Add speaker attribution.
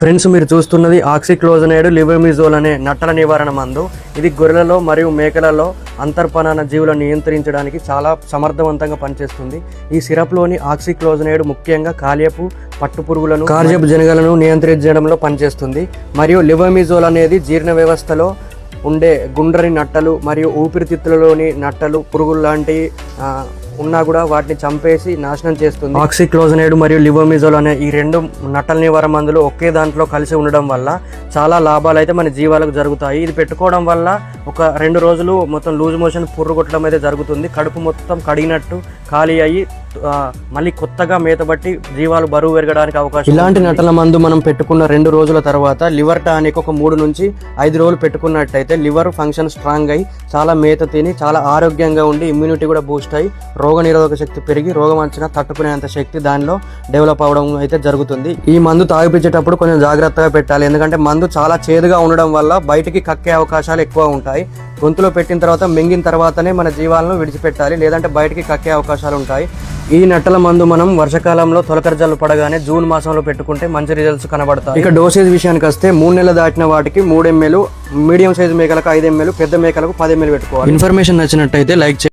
Speaker 1: Friends, మీరు చూస్తున్నది ఆక్సిక్లోజనేడ్ లిబెమిజోల్ అనే నట్టల నివారణ మందు. ఇది గొర్రెలలో మరియు మేకలలో అంతర్పనాన జీవులను నియంత్రించడానికి చాలా సమర్థవంతంగా పనిచేస్తుంది. ఈ సిరప్లోని ఆక్సిక్లోజనేడ్ ముఖ్యంగా కాలేయపు పట్టుపురుగులను, కార్యపు జనగలను నియంత్రించడంలో పనిచేస్తుంది. మరియు లిబెమిజోల్ అనేది జీర్ణ వ్యవస్థలో ఉండే గుండ్రని నట్టలు మరియు ఊపిరితిత్తులలోని నట్టలు, పురుగులు లాంటివి ఉన్నా కూడా వాటిని చంపేసి నాశనం చేస్తుంది. ఆక్సిక్లోజనేడ్ మరియు లిబెమిజోల్ అనే ఈ రెండు నట్టల నివారణ మందులు ఒకే దాంట్లో కలిసి ఉండడం వల్ల చాలా లాభాలు అయితే మన జీవాలకు జరుగుతాయి. ఇది పెట్టుకోవడం వల్ల ఒక 2 రోజులు మొత్తం లూజ్ మోషన్ పుర్రుగొట్టడం అయితే జరుగుతుంది. కడుపు మొత్తం కడిగినట్టు ఖాళీ అయ్యి మళ్ళీ కొత్తగా మేతబట్టి జీవాలు బరువు పెరగడానికి అవకాశం. ఇలాంటి నట్టల మందు మనం పెట్టుకున్న 2 రోజుల తర్వాత లివర్ టానిక్ ఒక 3 నుంచి 5 రోజులు పెట్టుకున్నట్టయితే లివర్ ఫంక్షన్ స్ట్రాంగ్ అయ్యి చాలా మేత తిని చాలా ఆరోగ్యంగా ఉండి ఇమ్యూనిటీ కూడా బూస్ట్ అయ్యి రోగనిరోధక శక్తి పెరిగి రోగం అంచనా తట్టుకునేంత శక్తి దానిలో డెవలప్ అవడం అయితే జరుగుతుంది. ఈ మందు తాగిపించేటప్పుడు కొంచెం జాగ్రత్తగా పెట్టాలి. ఎందుకంటే మందు చాలా చేదుగా ఉండడం వల్ల బయటికి కక్కే అవకాశాలు ఎక్కువ ఉంటాయి. గొంతులో పెట్టిన తర్వాత మింగిన తర్వాతనే మన జీవాలను విడిచిపెట్టాలి, లేదంటే బయటికి కక్కే అవకాశాలు ఉంటాయి. ఈ నట్టల మందు మనం వర్షాకాలంలో తొలకరి జల్లు పడగానే జూన్ మాసంలో పెట్టుకుంటే మంచి రిజల్ట్స్ కనబడతాయి. ఇక డోసేజ్ విషయానికి వస్తే 3 నెలలు దాటిన వాటికి 3 ml, మీడియం సైజు మేకలకు 5 ml, పెద్ద మేకలకు 10 ml పెట్టుకోవాలి. ఇన్ఫర్మేషన్ నచ్చినట్టయితే లైక్ చేయండి.